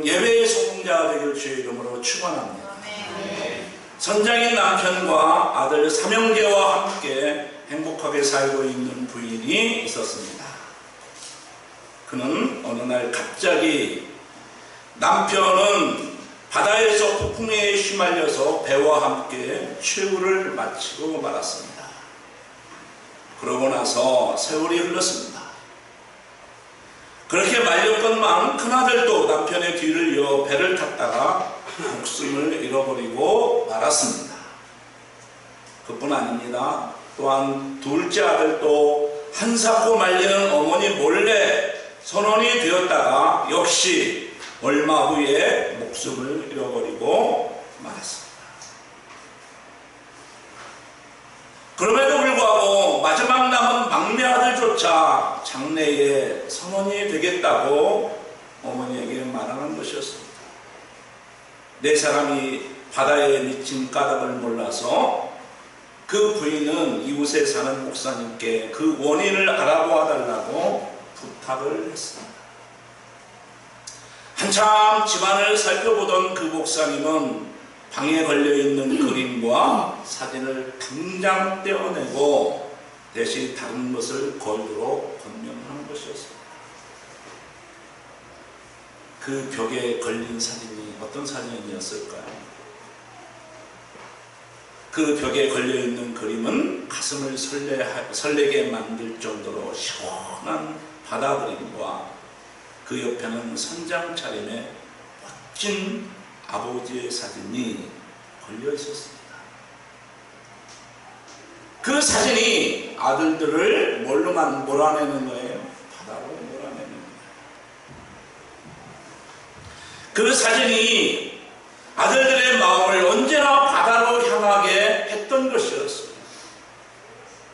예배의 성공자가 되길 주의 이름으로 축원합니다. 선장인 남편과 아들 삼형제와 함께 행복하게 살고 있는 부인이 있었습니다. 그는 어느 날 갑자기 남편은 바다에서 폭풍에 휘말려서 배와 함께 최후를 마치고 말았습니다. 그러고 나서 세월이 흘렀습니다. 그렇게 말렸건만 큰아들도 남편의 뒤를 이어 배를 탔다가 목숨을 잃어버리고 말았습니다. 그뿐 아닙니다. 또한 둘째 아들도 한사코 말리는 어머니 몰래 선원이 되었다가 역시 얼마 후에 목숨을 잃어버리고 말았습니다. 그럼에도 불구하고 마지막 남은 막내 아들조차 장래에 선원이 되겠다고 어머니에게 말하는 것이었습니다. 네 사람이 바다에 미친 까닭을 몰라서 그 부인은 이웃에 사는 목사님께 그 원인을 알아보아 달라고 부탁을 했습니다. 한참 집안을 살펴보던 그 목사님은 방에 걸려있는 그림과 사진을 당장 떼어내고 대신 다른 것을 걸도록 권면하는 것이었습니다. 그 벽에 걸린 사진이 어떤 사진이었을까요? 그 벽에 걸려있는 그림은 가슴을 설레게 만들 정도로 시원한 바다 그림과 그 옆에는 선장 차림의 멋진 아버지의 사진이 걸려 있었습니다. 그 사진이 아들들을 뭘로 몰아내는 거예요? 바다로 몰아내는 거예요. 그 사진이 아들들의 마음을 언제나 바다로 향하게 했던 것이었습니다.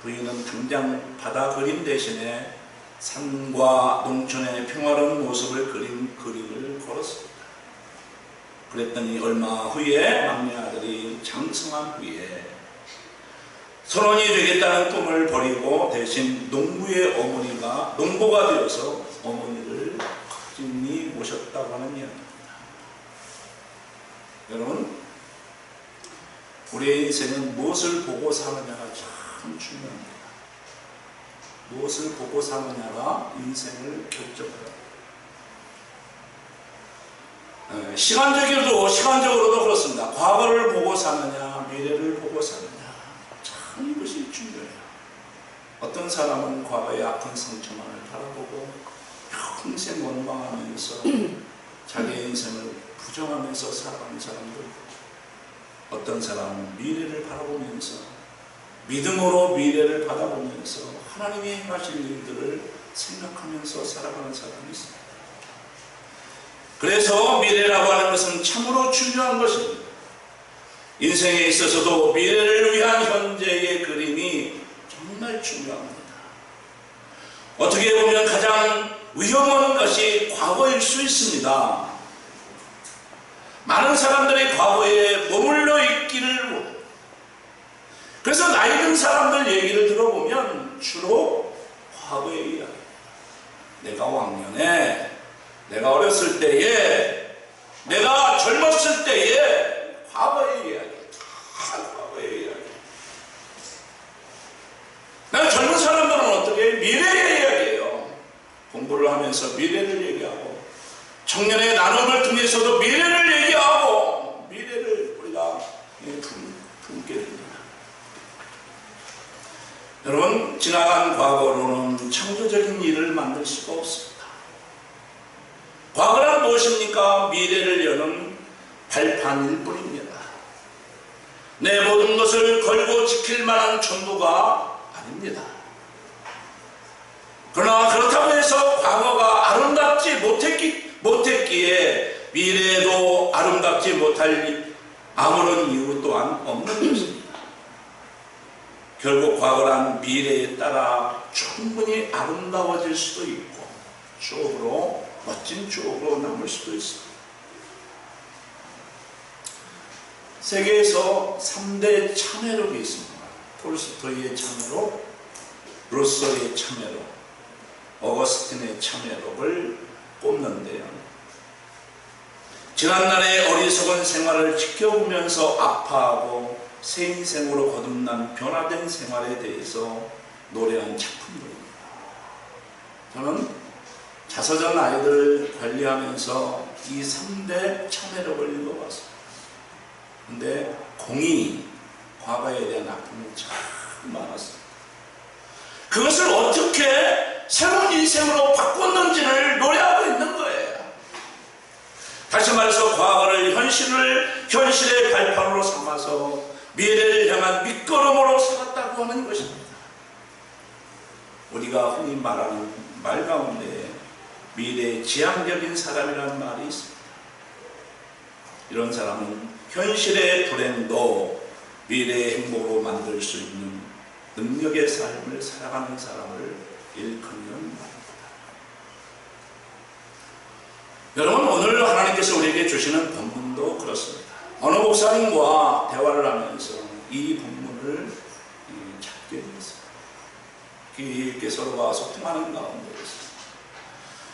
부인은 당장 바다 그림 대신에 산과 농촌의 평화로운 모습을 그린 그림을 걸었습니다. 그랬더니 얼마 후에 막내 아들이 장성한 후에 선원이 되겠다는 꿈을 버리고 대신 농부의 어머니가 농부가 되어서 어머니를 극진히 모셨다고 하는 이야기입니다. 여러분, 우리의 인생은 무엇을 보고 사느냐가 참 중요합니다. 무엇을 보고 사느냐가 인생을 결정합니다. 시간적으로도 그렇습니다. 과거를 보고 사느냐, 미래를 보고 사느냐, 참 이것이 중요해요. 어떤 사람은 과거의 아픈 상처만을 바라보고 평생 원망하면서 자기의 인생을 부정하면서 살아가는 사람들, 어떤 사람은 미래를 바라보면서 믿음으로 미래를 바라보면서 하나님이 행하실 일들을 생각하면서 살아가는 사람이 있습니다. 그래서 미래라고 하는 것은 참으로 중요한 것입니다. 인생에 있어서도 미래를 위한 현재의 그림이 정말 중요합니다. 어떻게 보면 가장 위험한 것이 과거일 수 있습니다. 많은 사람들이 과거에 머물러 있기를 원해요. 그래서 나이 든 사람들 얘기를 들어보면 주로 과거의 이야기입니다. 내가 왕년에, 내가 어렸을 때에, 내가 젊었을 때에, 과거의 이야기, 다 과거의 이야기. 난 젊은 사람들은 어떻게 미래의 이야기예요. 공부를 하면서 미래를 얘기하고, 청년의 나눔을 통해서도 미래를 얘기하고, 미래를 우리가 품게 됩니다. 여러분, 지나간 과거로는 창조적인 일을 만들 수가 없습니다. 과거란 무엇입니까? 미래를 여는 발판일 뿐입니다. 내 모든 것을 걸고 지킬 만한 전부가 아닙니다. 그러나 그렇다고 해서 과거가 아름답지 못했기에 미래도 아름답지 못할 아무런 이유 또한 없는 것입니다. 결국 과거란 미래에 따라 충분히 아름다워질 수도 있고 추억으로, 멋진 추억으로 남을 수도 있습니다. 세계에서 3대 참회록이 있습니다. 톨스토이의 참회록, 루소의 참회록, 어거스틴의 참회록을 꼽는데요. 지난날의 어리석은 생활을 지켜보면서 아파하고 새 인생으로 거듭난 변화된 생활에 대해서 노래한 작품들입니다. 저는 자서전 아이들 관리하면서 이 3대 참회록을 읽어봤어요. 근데 공의, 과거에 대한 아픔이 참 많았어요. 그것을 어떻게 새로운 인생으로 바꿨는지를 노래하고 있는 거예요. 다시 말해서 과거를 현실의 발판으로 삼아서 미래를 향한 밑거름으로 살았다고 하는 것입니다. 우리가 흔히 말하는 말 가운데 미래의 지향적인 사람이라는 말이 있습니다. 이런 사람은 현실의 불행도 미래의 행복으로 만들 수 있는 능력의 삶을 살아가는 사람을 일컫는 말입니다. 여러분, 오늘 하나님께서 우리에게 주시는 본문도 그렇습니다. 어느 목사님과 대화를 하면서 이 본문을 찾게 되었습니다. 깊게 서로가 소통하는 가운데였습니다.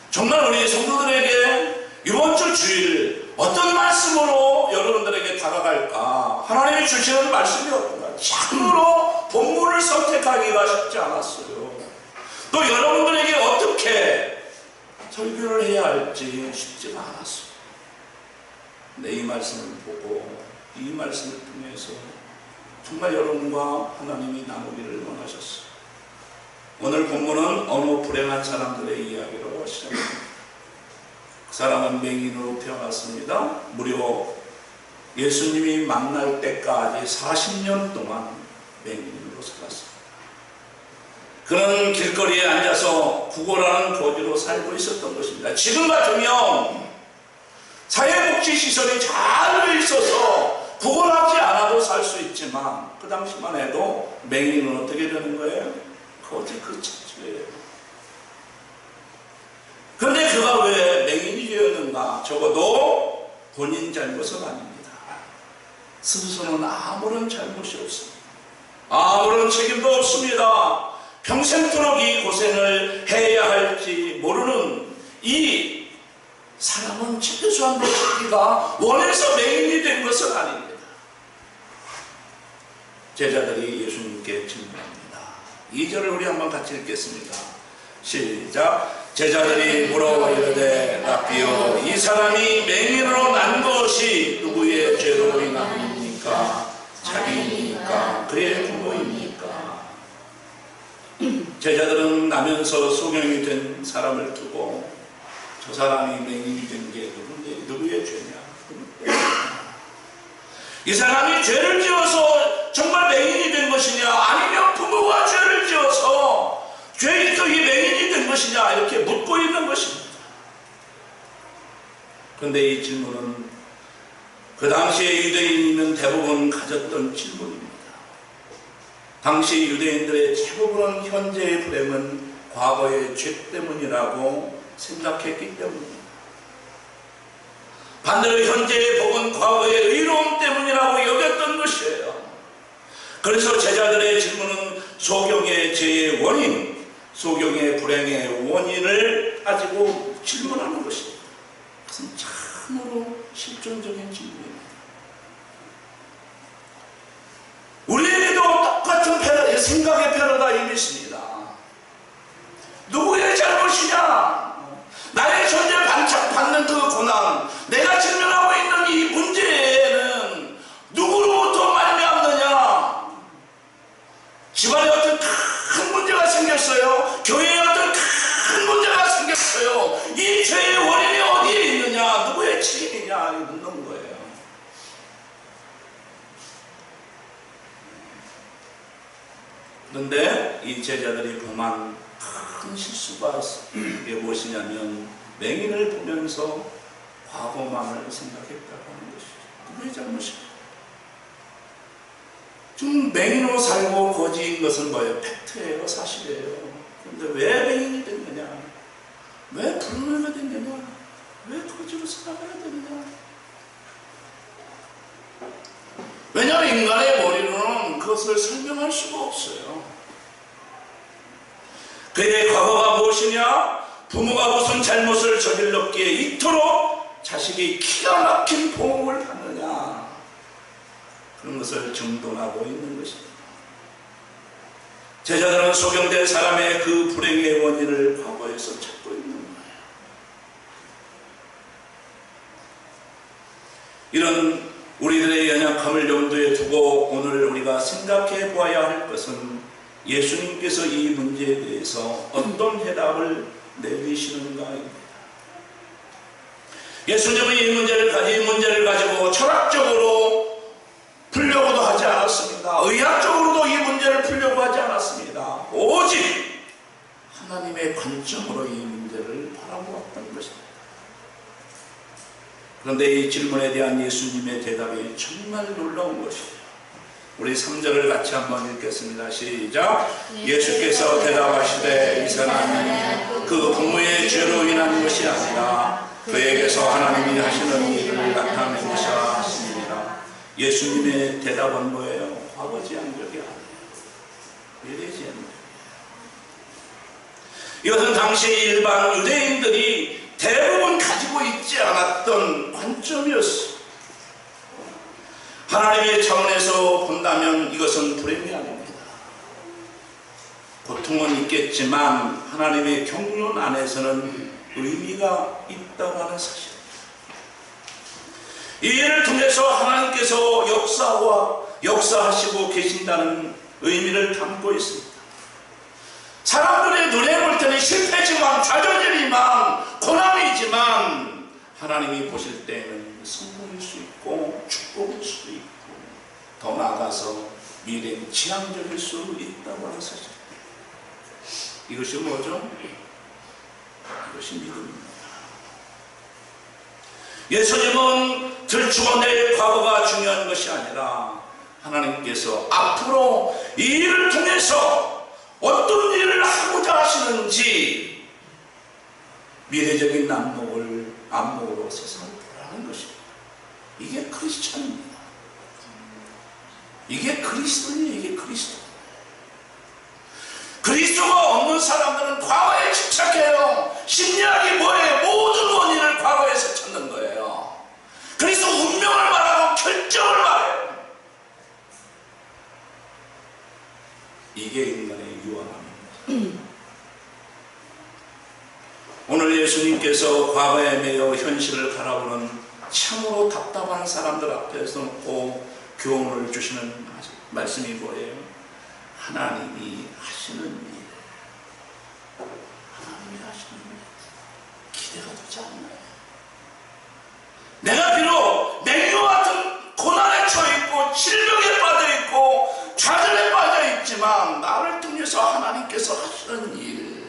정말 우리 성도들에게 이번 주 주일 어떤 말씀으로 여러분들에게 다가갈까? 하나님이 주시는 말씀이 어떤가? 참으로 본문을 선택하기가 쉽지 않았어요. 또 여러분들에게 어떻게 설교를 해야 할지 쉽지가 않았어요. 근데 이 말씀을 보고 이 말씀을 통해서 정말 여러분과 하나님이 나누기를 원하셨어요. 오늘 본문은 어느 불행한 사람들의 이야기로 시작합니다. 그 사람은 맹인으로 태어났습니다. 무려 예수님이 만날 때까지 40년 동안 맹인으로 살았습니다. 그는 길거리에 앉아서 구걸하는 거지로 살고 있었던 것입니다. 지금 같으면 사회복지시설이 잘 돼 있어서 구걸하지 않아도 살 수 있지만 그 당시만 해도 맹인은 어떻게 되는 거예요? 거지 그 자체예요. 그런데 그가 왜 맹인이 되었는가? 적어도 본인 잘못은 아닙니다. 스스로는 아무런 잘못이 없습니다. 아무런 책임도 없습니다. 평생토록 이 고생을 해야 할지 모르는 이 사람은 최소한도 자기가 원해서 맹인이 된 것은 아닙니다. 제자들이 예수님께 질문합니다. 2절을 우리 한번 같이 읽겠습니다. 시작. 제자들이 물어 이르되 라삐요, 이 사람이 맹인으로 난 것이 누구의 죄로 인함입니까? 자기입니까? 그의 부모입니까? 제자들은 나면서 소경이 된 사람을 두고 저 사람이 맹인이 된 게 누구의 죄냐? 이 사람이 죄를 지어서 정말 맹인이 된 것이냐, 아니면 부모가 죄를 지어서 죄인이 맹인이 된 것이냐, 이렇게 묻고 있는 것입니다. 그런데 이 질문은 그 당시에 유대인은 대부분 가졌던 질문입니다. 당시 유대인들의 대부분은 현재의 불행은 과거의 죄 때문이라고 생각했기 때문입니다. 반대로 현재의 복은 과거의 의로움 때문이라고 여겼던 것이에요. 그래서 제자들의 질문은 소경의 죄의 원인, 소경의 불행의 원인을 가지고 질문하는 것입니다. 그것은 참으로 실존적인 질문입니다. 우리에게도 똑같은 생각의 패러다임이 있습니다. 누구의 잘못이냐? 나의 존재 받는 그 고난, 내가 직면하고 있는 이 문제는 누구로부터 말미암느냐? 집안에 어떤 큰 문제가 생겼어요. 교회에 어떤 큰 문제가 생겼어요. 이 죄의 원인이 어디에 있느냐? 누구의 책임이냐? 묻는 거예요. 그런데 이 제자들이 범한 큰 실수가 이게 무엇이냐면 맹인을 보면서 과거만을 생각했다고 하는 것이죠. 누구의 잘못이죠? 지금 맹인으로 살고 거지인 것은 뭐예요? 팩트예요, 사실이에요. 그런데 왜 맹인이 됐느냐? 왜 불효가 됐느냐? 왜 거지로 살아가야 되느냐? 왜냐하면 인간의 머리로는 그것을 설명할 수가 없어요. 그의 과거가 무엇이냐? 부모가 무슨 잘못을 저질렀기에 이토록 자식이 기가 막힌 보험을 받느냐, 그런 것을 정돈하고 있는 것입니다. 제자들은 소경된 사람의 그 불행의 원인을 과거에서 찾고 있는 거예요. 이런 우리들의 연약함을 염두에 두고 오늘 우리가 생각해 보아야 할 것은 예수님께서 이 문제에 대해서 어떤 해답을 내리시는가입니다. 예수님은 이 문제를 가지고 철학적으로 풀려고도 하지 않았습니다. 의학적으로도 이 문제를 풀려고 하지 않았습니다. 오직 하나님의 관점으로 이 문제를 바라보았던 것입니다. 그런데 이 질문에 대한 예수님의 대답이 정말 놀라운 것이에요. 우리 3절을 같이 한번 읽겠습니다. 시작. 예수께서 대답하시되 이 사람은 그 부모의 죄로 인한 것이 아니라 그에게서 하나님이 하시는 일을 나타낸 것이라 하십니다. 예수님의 대답은 뭐예요? 과거지 양적이 아니에요. 미래지 양적. 이것은 당시 일반 유대인들이 대부분 가지고 있지 않았던 관점이었어요. 하나님의 차원에서 본다면 이것은 불행이 아닙니다. 고통은 있겠지만 하나님의 경륜 안에서는 의미가 있다고 하는 사실입니다. 이 일을 통해서 하나님께서 역사하시고 계신다는 의미를 담고 있습니다. 사람들의 눈에 볼 때는 실패지만, 좌절이지만, 고난이지만 하나님이 보실 때는 성공일 수 있고 축복일 수도 있고 더 나아가서 미래는 지향적일 수 있다고 하는 사실입니다. 이것이 뭐죠? 이것이 믿음입니다. 예수님은 들추어낼 과거가 중요한 것이 아니라 하나님께서 앞으로 이 일을 통해서 어떤 일을 하고자 하시는지 미래적인 안목으로 세상을 보라는 것입니다. 이게 크리스천입니다. 이게 그리스도예요. 이게 그리스도. 그리스도가 없는 사람들은 과거에 집착해요. 심리학이 뭐예요? 모든 원인을 과거에서 찾는 거예요. 그리스도 운명을 말하고 결정을 말해요. 이게 인간의 유한함입니다. 오늘 예수님께서 과거에 매여 현실을 바라보는 참으로 답답한 사람들 앞에서 놓고 교훈을 주시는 말씀이 뭐예요? 하나님이 하시는 일, 하나님이 하시는 일 기대가 되지 않나요? 내가 비록 맹유와 같은 고난에 처해있고 질병에 빠져있고 좌절에 빠져있지만 나를 통해서 하나님께서 하시는 일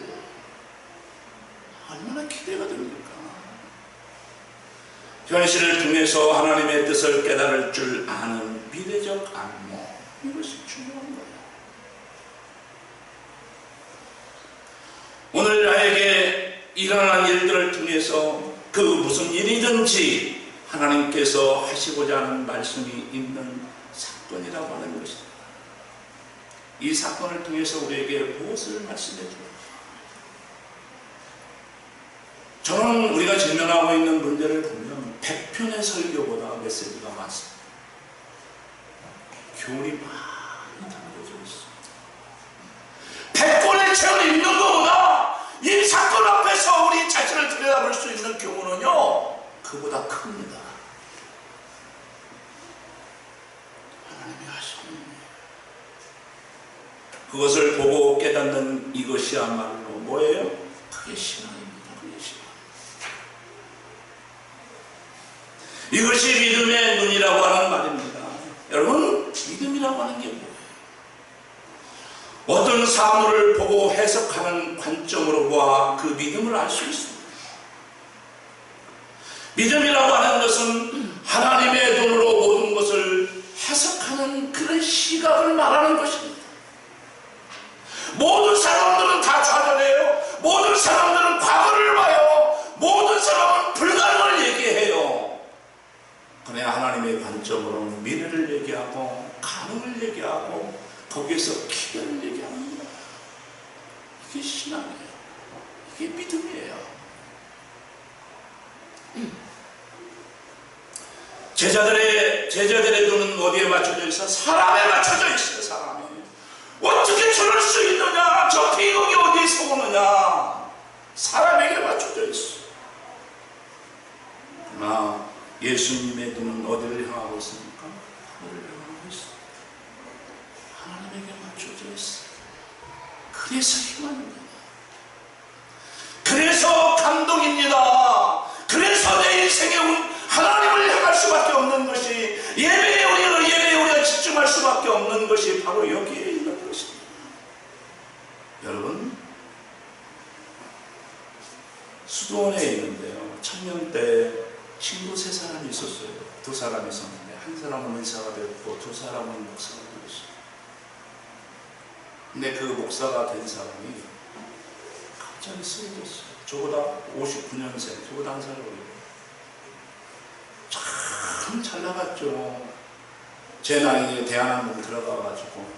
얼마나 기대가 됩니까? 현실을 통해서 하나님의 뜻을 깨달을 줄 아는 미래적 안목, 이것이 중요한 거예요. 오늘 나에게 일어난 일들을 통해서 그 무슨 일이든지 하나님께서 하시고자 하는 말씀이 있는 사건이라고 하는 것입니다. 이 사건을 통해서 우리에게 무엇을 말씀해 주는가? 저는 우리가 직면하고 있는 문제를 보면 100편의 설교보다 메시지가 많습니다. 교훈이 많이 담겨져 있습니다. 100권의 책을 읽는 것보다 이 사건 앞에서 우리 자신을 들여다볼 수 있는 교훈은요, 그보다 큽니다. 하나님이 하시는 그것을 보고 깨닫는 이것이야말로 뭐예요? 그게 신앙입니다. 그게 신앙. 이것이 믿음의 눈이라고 하는 말입니다. 여러분, 믿음이라고 하는 게 뭐예요? 어떤 사물을 보고 해석하는 관점으로 보아 그 믿음을 알 수 있습니다. 믿음이라고 하는 것은 하나님의 눈으로 모든 것을 해석하는 그런 시각을 말하는 것입니다. 모든 사람들은 다 좌절해요. 모든 사람들은 과거를 봐요. 모든 사람은 불가능을 얘기해요. 그러나 하나님의 관점으로는 미래를 얘기하고 가능을 얘기하고 거기에서 기회를 얘기하는 거예요. 이게 신앙이에요. 이게 믿음이에요. 제자들의 눈은 어디에 맞춰져 있어? 사람에 맞춰져 있어요. 사람에. 어떻게 저럴 수 있느냐? 저 비극이 어디에서 오느냐? 사람에게 맞춰져 있어. 그러나 예수님의 눈은 어디를 향하고 있습니까? 하늘을 향하고 있어. 하나님에게 맞춰져 있어. 그래서 힘하는 거야. 그래서 감동입니다. 그래서 내 인생에 하나님을 향할 수밖에 없는 것이, 예배에 우리가 집중할 수밖에 없는 것이 바로 여기에 있는 것입니다. 여러분, 수도원에 있는데요, 청년 때 친구 3사람이 있었어요. 2사람이 있었는데 한 사람은 의사가 되었고 2사람은 목사가 되었어요. 근데 그 목사가 된 사람이 갑자기 쓰러졌어요. 저보다 59년생, 저보다 한 살 어려요. 참 잘 나갔죠. 제 나이에 대한항공 들어가가지고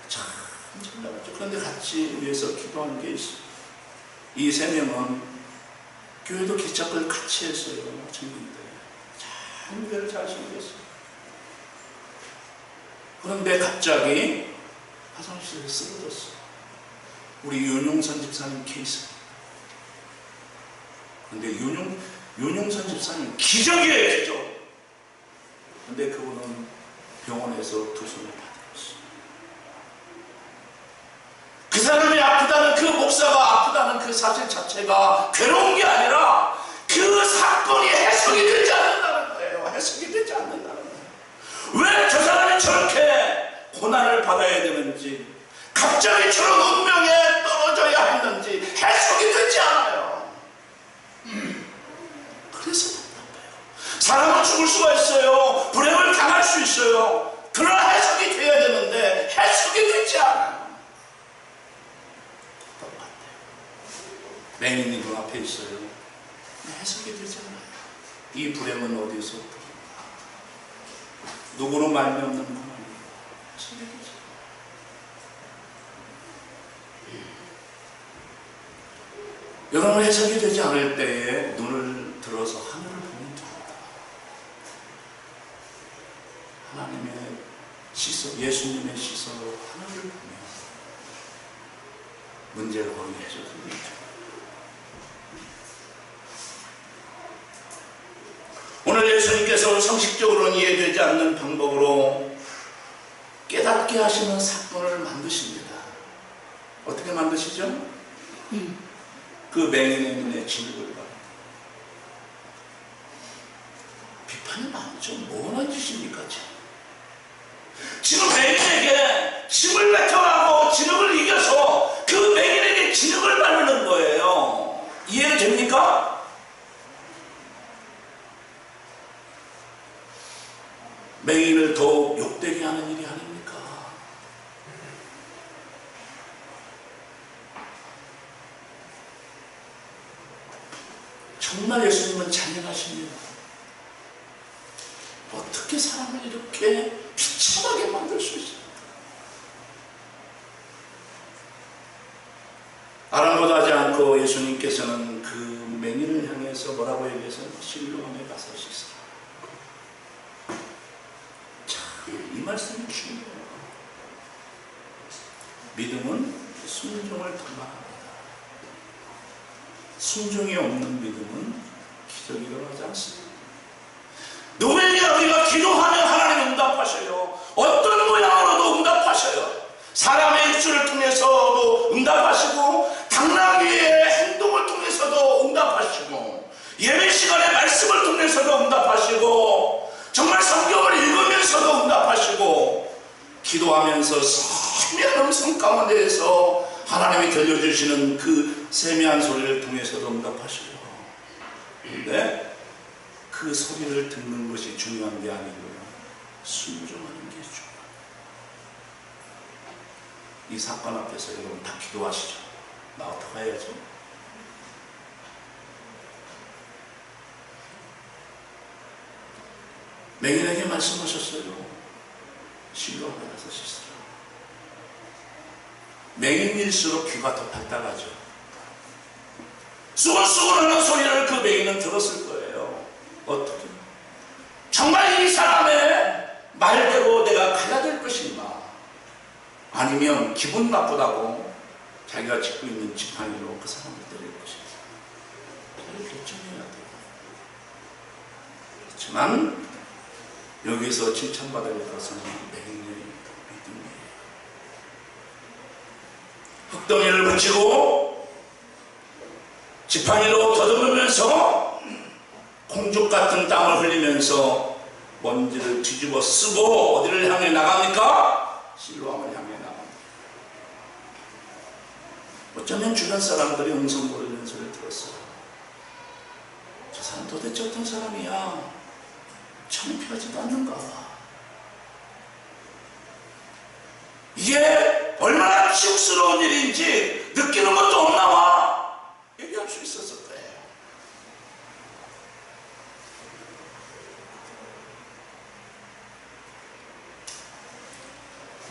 참 잘 나갔죠. 그런데 같이 위해서 기도하는 게 있어요. 이 3명은 교회도 기착을 같이 했어요. 청년들 참 교회를 잘 섬겼어요. 그런데 갑자기 화장실에 쓰러졌어요. 우리 윤용선 집사님 케이스. 근데 윤용선 집사님 기적이에요, 기적. 근데 그분은 병원에서 2손을 받았어요. 그 사람이 아프다는, 그 목사가 아프다는 그 사실 자체가 괴로운 게 아니라 그 사건이 해석이 되지 않는다는 거예요. 해석이 되지 않는다는 거예요. 왜 저 사람이 저렇게 고난을 받아야 되는지, 갑자기 저런 운명에 떨어져야 했는지 해석이 되지 않아요. 그래서 답답해요. 사람은 죽을 수가 있어요. 불행을 당할 수 있어요. 그러나 해석이 돼야 되는데 해석이 되지 않아요. 똑같아요. 맹인이 눈앞에 있어요. 해석이 되지 않아요. 이 불행은 어디서부터? 누구로 말미암는 고난이에요. 해석이 되지 않아요. 여러분, 해석이 되지 않을 때에 눈을 들어서 하늘을 보면 됩니다. 하나님의 시선, 예수님의 시선으로 하늘을 보면 문제를 거의 해석됩니다. 오늘 예수님께서 상식적으로는 이해되지 않는 방법으로 깨닫게 하시는 사건을 만드십니다. 어떻게 만드시죠? 그 맹인의 눈에 진흙을 봐. 비판이 많죠. 뭐 하는 짓입니까? 지금 맹인에게 짐을 뱉어가고 진흙을 이겨서 그 맹인에게 진흙을 바르는 거예요. 이해가 됩니까? 맹인을 더욱 욕되게 하는 일이 아닙니까? 정말 예수님은 잔인하십니다. 어떻게 사람을 이렇게 비참하게 만들 수 있습니까? 아랑곳하지 않고 예수님께서는 그 맹인을 향해서 뭐라고 얘기해서 실로암에 가서 씻으라. 참, 이 말씀이 중요해요. 믿음은 순종을 담아합니다. 순종이 없는 믿음은 기적이 일어나지 않습니다. 누구에게 우리가 기도하면 하나님이 응답하셔요. 어떤 모양으로도 응답하셔요. 사람의 입술을 통해서도 응답하시고, 당나귀의 행동을 통해서도 응답하시고, 예배 시간의 말씀을 통해서도 응답하시고, 정말 성경을 읽으면서도 응답하시고, 기도하면서 세미한 음성 가운데에서 하나님이 들려주시는 그 세미한 소리를 통해서도 응답하시고, 그런데 그 소리를 듣는 것이 중요한 게 아니고요, 순종하는 게 중요해요. 이 사건 앞에서 여러분 다 기도하시죠. 나 어떻게 해야죠? 맹인에게 말씀하셨어요. 실로암에 가서 씻으라. 맹인일수록 귀가 더 발달하죠. 수근수근하는 소리를 그 맹인은 들었을 거예요. 어떻게? 정말 이 사람의 말대로 내가 가야 될 것인가? 아니면 기분 나쁘다고 자기가 짓고 있는 지팡이로 그 사람을 때릴 것인가? 그걸 결정해야 돼요. 그렇지만 여기서 칭찬받을 것은 맹인의 믿음이에요. 흙덩이를 묻히고 지팡이로 더듬으면서 콩죽 같은 땅을 흘리면서 먼지를 뒤집어 쓰고 어디를 향해 나갑니까? 실로암을 향해 나갑니다. 어쩌면 주변 사람들이 웅성 부르는 소리를 들었어요. 저 사람 도대체 어떤 사람이야? 창피하지도 않는가? 이게 얼마나 치욕스러운 일인지 느끼는 것도 없나 봐 얘기할 수 있었을 거예요.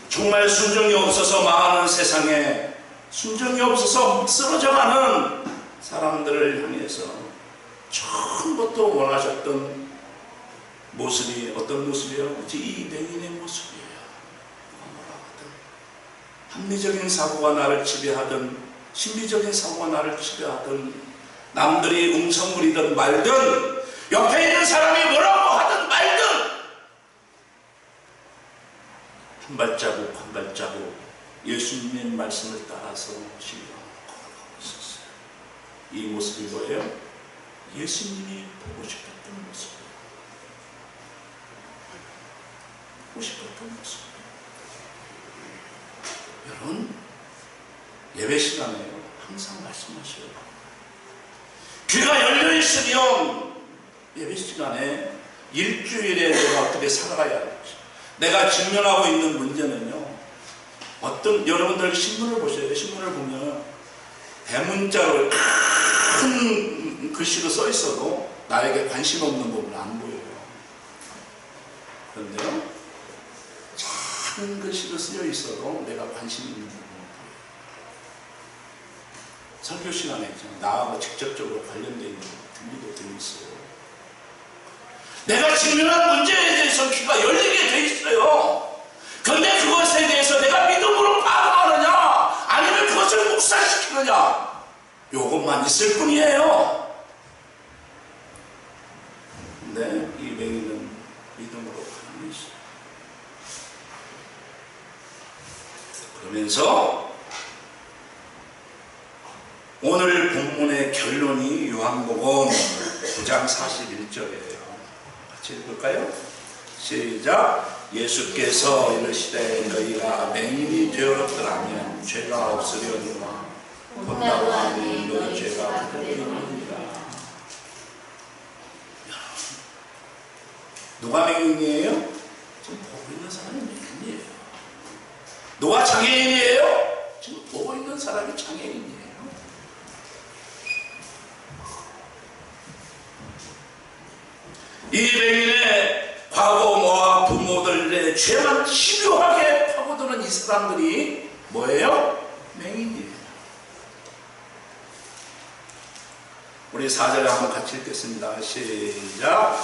정말 순종이 없어서 망하는 세상에 순종이 없어서 쓰러져가는 사람들을 향해서 처음부터 원하셨던 모습이 어떤 모습이에요? 이 맹인의 모습이에요. 합리적인 사고가 나를 지배하든 신비적인 사고가 나를 지배하든 남들이 웅성부리든 말든 옆에 있는 사람이 뭐라고 하든 말든 한 발자국 한 발자국 예수님의 말씀을 따라서 신앙을 걸어가고 있었어요. 이 모습이 뭐예요? 예수님이 보고 싶었던 모습. 보고 싶었던 모습. 여러분, 예배 시간에 항상 말씀하셔요. 귀가 열려있으면 예배 시간에 일주일에 내가 어떻게 살아가야 할지, 내가 직면하고 있는 문제는요, 여러분들 신문을 보세요. 신문을 보면 대문자로 큰 글씨로 써 있어도 나에게 관심 없는 부분은 안 보여요. 그런데요, 작은 글씨로 쓰여 있어도 내가 관심 있는 부분은 보여요. 설교 시간에 나하고 직접적으로 관련되어 있는 분들도 되어 있어요. 내가 직면한 문제에 대해서 귀가 열리게 돼 있어요. 그런데 그것에 대해서 내가 믿음으로 반응하느냐 아니면 그것을 묵살시키느냐 요것만 있을 뿐이에요. 근데 이 맹인은 믿음으로 반응했어요. 그러면서 오늘 본문의 결론이 요한복음 9장 41절이에요. 같이 읽을까요? 시작. 예수께서 이르시되 너희가 맹인이 되었더라면 죄가 없으려니와 본다고 하니 너희 죄가 그대로니라. 누가 맹인이에요? 지금 보고 있는 사람이 맹인이에요. 누가 장애인이에요? 지금 보고 있는 사람이 장애인이에요. 이 맹인의 과거모와 부모들의 죄만 집요하게 파고드는 이 사람들이 뭐예요? 맹인이에요. 우리 4절에 한번 같이 읽겠습니다. 시작.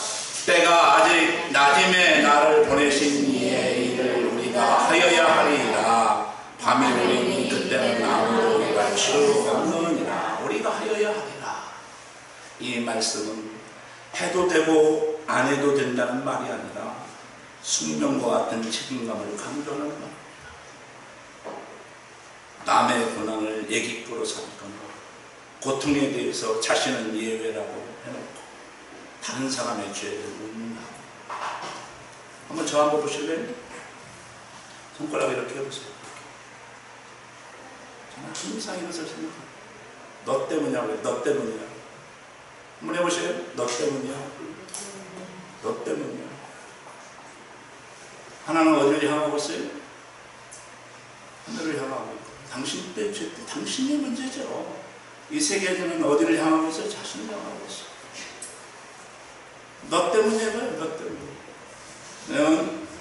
때가 아직 낮임에 나를 보내신 이의 일을 우리가 하여야 하리라. 밤이 오리니 그때는 아무도 일할 수 없느니라. 우리가 하여야 하리라. 이 말씀은 해도 되고 안 해도 된다는 말이 아니라 숙명과 같은 책임감을 강조하는 말입니다. 남의 고난을 얘기거로 삼거나 고통에 대해서 자신은 예외라고 해놓고 다른 사람의 죄를 운운하고. 한번 저 한번 보실래요? 손가락 이렇게 해보세요. 저는 항상 이것을 생각합니다. 너 때문이야. 왜? 너 때문이야. 한번 해보세요. 너 때문이야. 너 때문이야. 하나는 어디를 향하고 있어요? 하늘을 향하고 있고. 당신 때 죄, 당신의 문제죠. 이 세계에서는 어디를 향하고 있어요? 자신을 향하고 있어요. 너 때문에 해봐요. 너 때문에.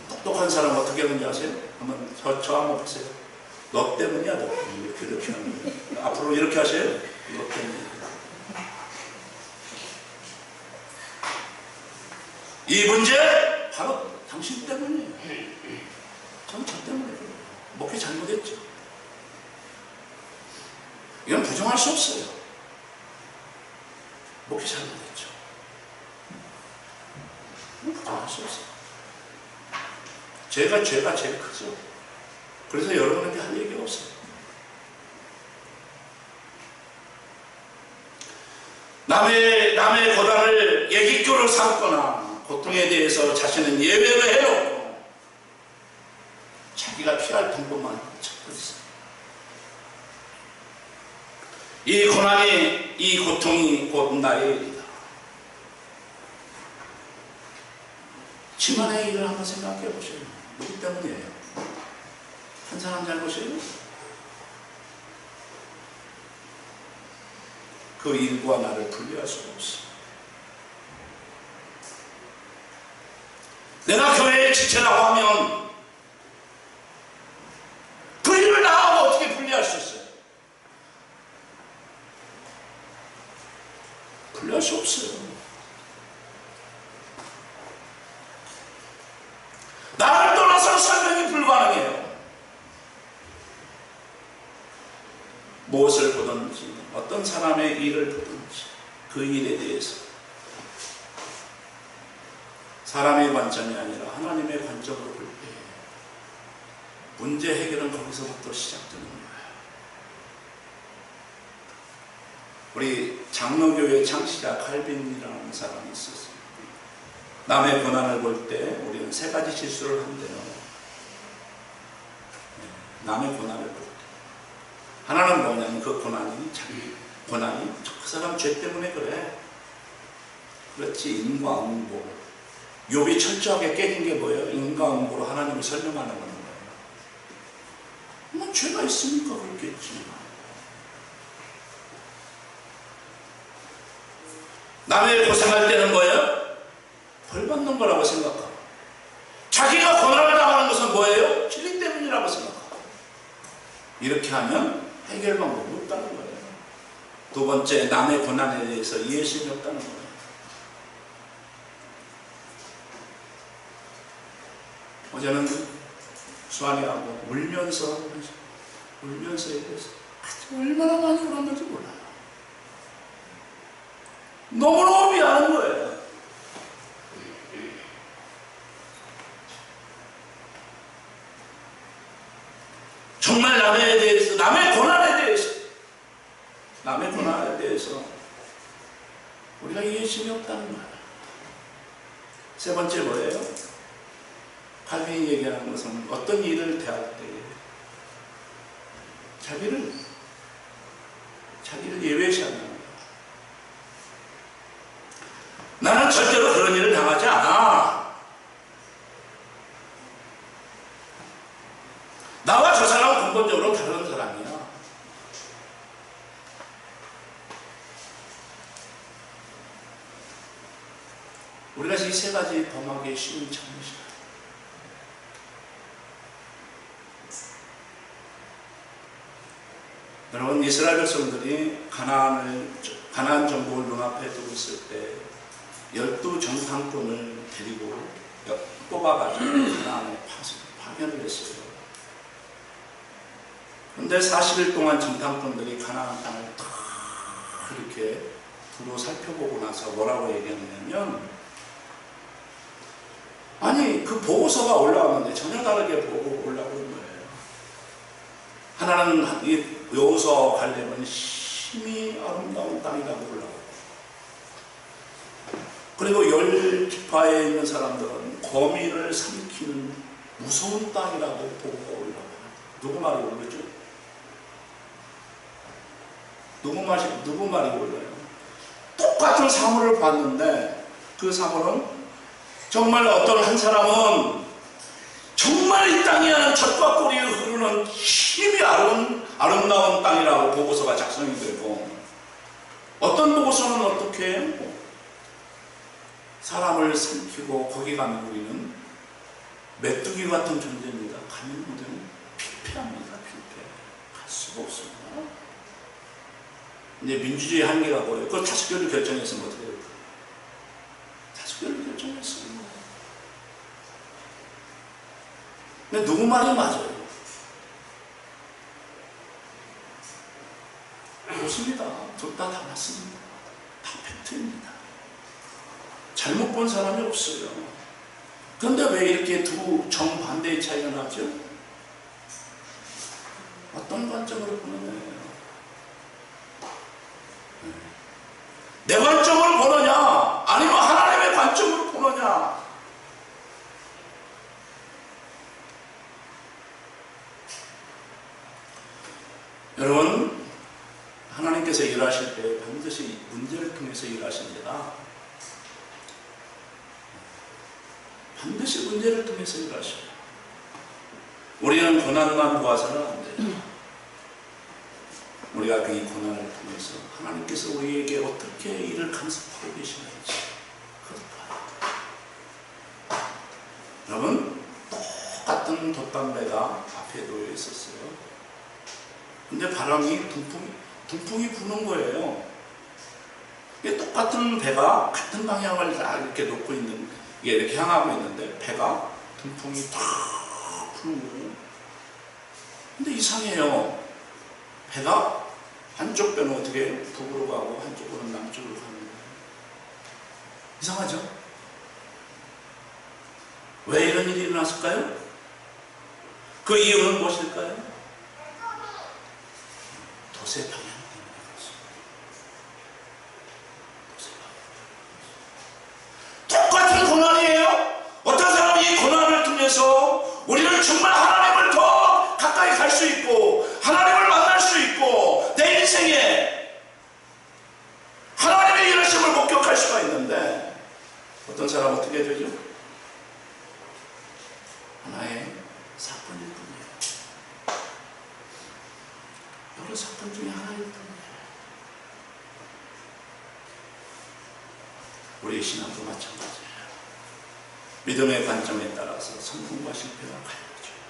똑똑한 사람 어떻게 하는지 아세요? 한번 저 한번 보세요. 너 때문이야. 너 때문에. 이렇게 하는 거예요. 앞으로 이렇게 하세요. 너 때문에. 이 문제 바로 당신 때문이에요. 전 저 때문에 그래요. 목회 잘못했죠. 이건 부정할 수 없어요. 목회 잘못했죠. 이건 부정할 수 없어요. 죄가 제일 크죠. 그래서 여러분한테 할 얘기 없어요. 남의 고난을 얘기교를 삼거나 고통에 대해서 자신은 예외로 해놓고 자기가 피할 방법만 찾고 있어요. 이 고난이, 이 고통이 곧 나의 일이다. 지만의 일을 한번 생각해 보세요. 누구 때문이에요? 한 사람 잘못이에요? 그 일과 나를 분리할 수가 없어. 내가 교회의 지체라고 하면 그 일을 나하고 어떻게 분리할 수 있어요? 분리할 수 없어요. 나를 떠나서 설명이 불가능해요. 무엇을 보든지 어떤 사람의 일을 보든지 그 일에 대해서 사람의 관점이 아니라 하나님의 관점으로 볼 때 문제 해결은 거기서부터 시작되는 거예요. 우리 장로교회 창시자 칼빈이라는 사람이 있었어요. 남의 고난을 볼 때 우리는 세 가지 실수를 한대요. 남의 고난을 볼 때. 하나는 뭐냐면 그 고난이 자기 고난이 그 사람 죄 때문에 그래. 그렇지. 인과응보. 욥이 철저하게 깨진 게 뭐예요? 인과응보로 하나님을 설명하는 거예요. 뭐 죄가 있으니까 그렇겠지. 남의 고생할 때는 뭐예요? 벌 받는 거라고 생각하고 자기가 고난을 당하는 것은 뭐예요? 진리 때문이라고 생각하고 이렇게 하면 해결 방법이 없다는 거예요. 두 번째, 남의 고난에 대해서 이해심이 없다는 거예요. 어제는 수환이하고 울면서 얘기해서 얼마나 많이 울었는지 몰라요. 너무너무 미안한 거예요. 정말 남에 대해서, 남의 고난에 대해서 우리가 이해심이 없다는 거예요. 세 번째 뭐예요? 칼빈이 얘기하는 것은 어떤 일을 대할 때 자기를 예외시하는 거예요. 나는 절대로 그런 일을 당하지 않아. 나와 저 사람은 근본적으로 다른 사람이야. 우리가 이 세 가지 범하기 쉬운 잘못이야. 여러분, 이스라엘 백성들이 가나안 정복을 눈앞에 두고 있을 때 12정탐꾼을 데리고 뽑아가지고 가나안에 파견을 했어요. 그런데 40일 동안 정탐꾼들이 가나안 땅을 다 이렇게 두루 살펴보고 나서 뭐라고 얘기했냐면, 아니 그 보고서가 올라왔는데 전혀 다르게 보고 올라오는 거예요. 하나는 이 여호수아와 갈렙은 심히 아름다운 땅이라고 올라오고, 그리고 10지파에 있는 사람들은 거미를 삼키는 무서운 땅이라고 보고가 올라와요. 누구 말이 오르죠? 누구 말이 올라요? 똑같은 사물을 봤는데 그 사물은 정말 어떤 한 사람은 정말 이 땅이 하는 젖과 꿀이 흐르는 힘이 아름다운 땅이라고 보고서가 작성이 되고, 어떤 보고서는 어떻게 해요? 사람을 삼키고 거기 가면 우리는 메뚜기 같은 존재입니다. 가면 우리는 피폐합니다. 갈 수가 없습니다. 이제 민주주의 한계가 뭐예요? 그걸 다수결로 결정했으면 어떻게 될까요? 다수결로 결정했어요. 근데 누구 말이 맞아요? 그렇습니다. 둘 다 맞습니다. 다 팩트입니다. 잘못 본 사람이 없어요. 그런데 왜 이렇게 두 정반대의 차이가 나죠? 어떤 관점으로 보는 거예요? 내 관점으로 보느냐? 아니면 하나님의 관점으로 보느냐? 여러분, 하나님께서 일하실 때 반드시 문제를 통해서 일하십니다. 반드시 문제를 통해서 일하셔요. 우리는 고난만 보아서는 안 돼요. 우리가 그 이 고난을 통해서 하나님께서 우리에게 어떻게 일을 간섭하고 계시는지 그것을 봐야 돼요. 여러분, 똑같은 돛담배가 앞에 놓여 있었어요. 근데 바람이 동풍이 부는 거예요. 이게 똑같은 배가 같은 방향을 다 이렇게 놓고 있는, 이게 이렇게 향하고 있는데 배가 동풍이 탁 부는 거예요. 근데 이상해요. 배가 한쪽 배는 어떻게 북으로 가고 한쪽으로는 남쪽으로 가는 거예요. 이상하죠? 왜 이런 일이 일어났을까요? 그 이유는 무엇일까요? 돛의 방향 때문에 그렇습니다. 똑같은 고난이에요. 어떤 사람이 이 고난을 통해서 우리는 정말 하나님을 더 가까이 갈 수 있고 하나님을 만날 수 있고 내 인생에 하나님의 일하심을 목격할 수가 있는데 어떤 사람은 어떻게 되죠? 하나의 사건일 뿐이에요. 여러 사건 중에 하나일 뿐이에요. 우리의 신앙도 마찬가지예요. 믿음의 관점에 따라서 성공과 실패가 갈려져요.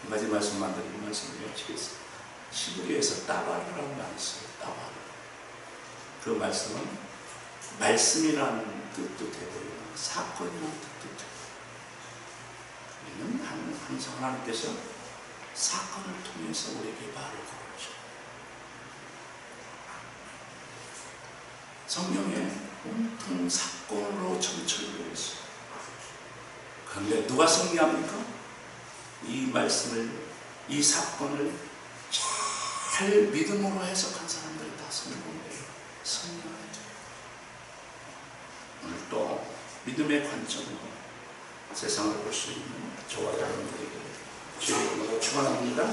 한 가지 말씀만 드리고 말씀을 마치겠습니다. 시브리에서 따바르라는 말이 있어요. 따바르. 그 말씀은 말씀이라는 뜻도 되고요. 사건이라는 뜻도 되고. 우리는 항상 하나님께서 사건을 통해서 우리에게 말을 걸어줘. 성경에 온통 사건으로 점철되어 있어요. 그런데 누가 승리합니까? 이 말씀을, 이 사건을 잘 믿음으로 해석한 사람들이 다 성공해요. 승리해요. 오늘 또 믿음의 관점으로 세상을 볼 수 있는 저와 여러분들에게 주의 이름으로 축원합니다.